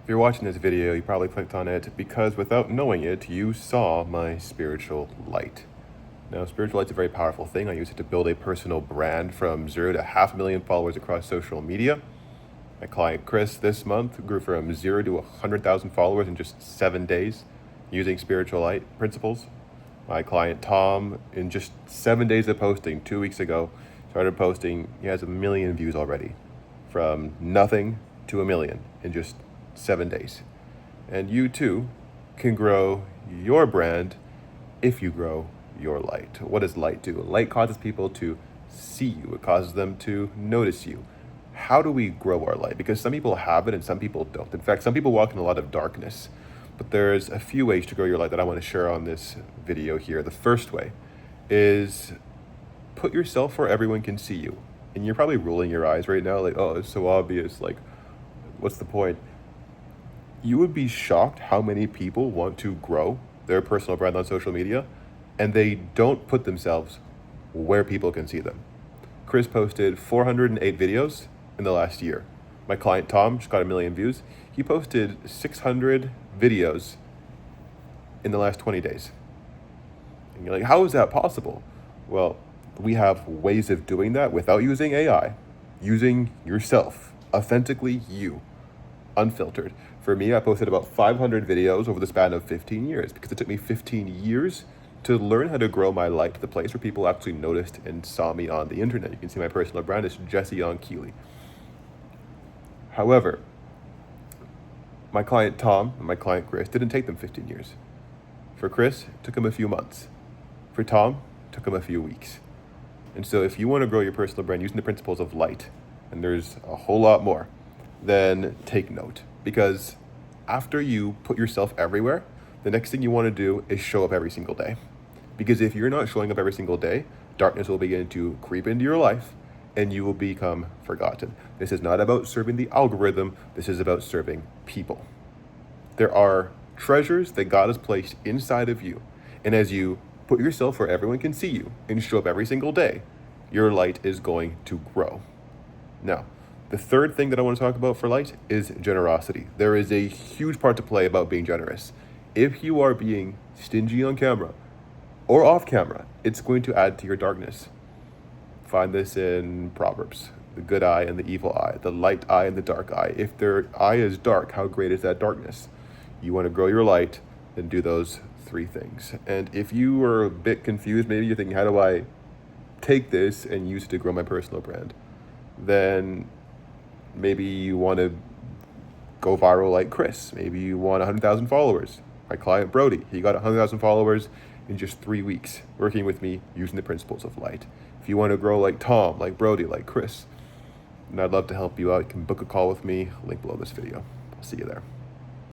If you're watching this video, you probably clicked on it because without knowing it, you saw my spiritual light. Now, spiritual light's a very powerful thing. I use it to build a personal brand from 0 to 500,000 followers across social media. My client Chris this month grew from 0 to 100,000 followers in just 7 days using spiritual light principles. My client Tom, in just 7 days of posting 2 weeks ago, started posting. He has 1 million views already, from nothing to 1 million in just 7 days. And you too can grow your brand if you grow your light. What does light do? Light causes people to see you. It causes them to notice you. How do we grow our light? Because some people have it and some people don't. In fact, some people walk in a lot of darkness. But there's a few ways to grow your light that I want to share on this video here. The first way is put yourself where everyone can see you. And you're probably rolling your eyes right now, like, oh, it's so obvious. Like, what's the point? You would be shocked how many people want to grow their personal brand on social media and they don't put themselves where people can see them. Chris posted 408 videos in the last year. My client Tom just got 1 million views. He posted 600 videos in the last 20 days. And you're like, how is that possible? Well, we have ways of doing that without using AI, using yourself, authentically you, unfiltered. For me, I posted about 500 videos over the span of 15 years because it took me 15 years to learn how to grow my light to the place where people actually noticed and saw me on the internet. You can see my personal brand is Jesse on Keeley. However, my client Tom and my client Chris didn't take them 15 years. For Chris, it took him a few months. For Tom, it took him a few weeks. And so if you want to grow your personal brand using the principles of light, and there's a whole lot more, then take note. Because after you put yourself everywhere, the next thing you want to do is show up every single day. Because if you're not showing up every single day, darkness will begin to creep into your life and you will become forgotten. This is not about serving the algorithm. This is about serving people. There are treasures that God has placed inside of you. And as you put yourself where everyone can see you and show up every single day, your light is going to grow. Now, the third thing that I want to talk about for light is generosity. There is a huge part to play about being generous. If you are being stingy on camera or off camera, it's going to add to your darkness. Find this in Proverbs, the good eye and the evil eye, the light eye and the dark eye. If their eye is dark, how great is that darkness? You want to grow your light, then do those 3 things. And if you are a bit confused, maybe you're thinking, how do I take this and use it to grow my personal brand? Then maybe you want to go viral like Chris. Maybe you want 100,000 followers. My client Brody, he got 100,000 followers in just 3 weeks, working with me using the principles of light. If you want to grow like Tom, like Brody, like Chris, and I'd love to help you out, you can book a call with me, link below this video. I'll see you there.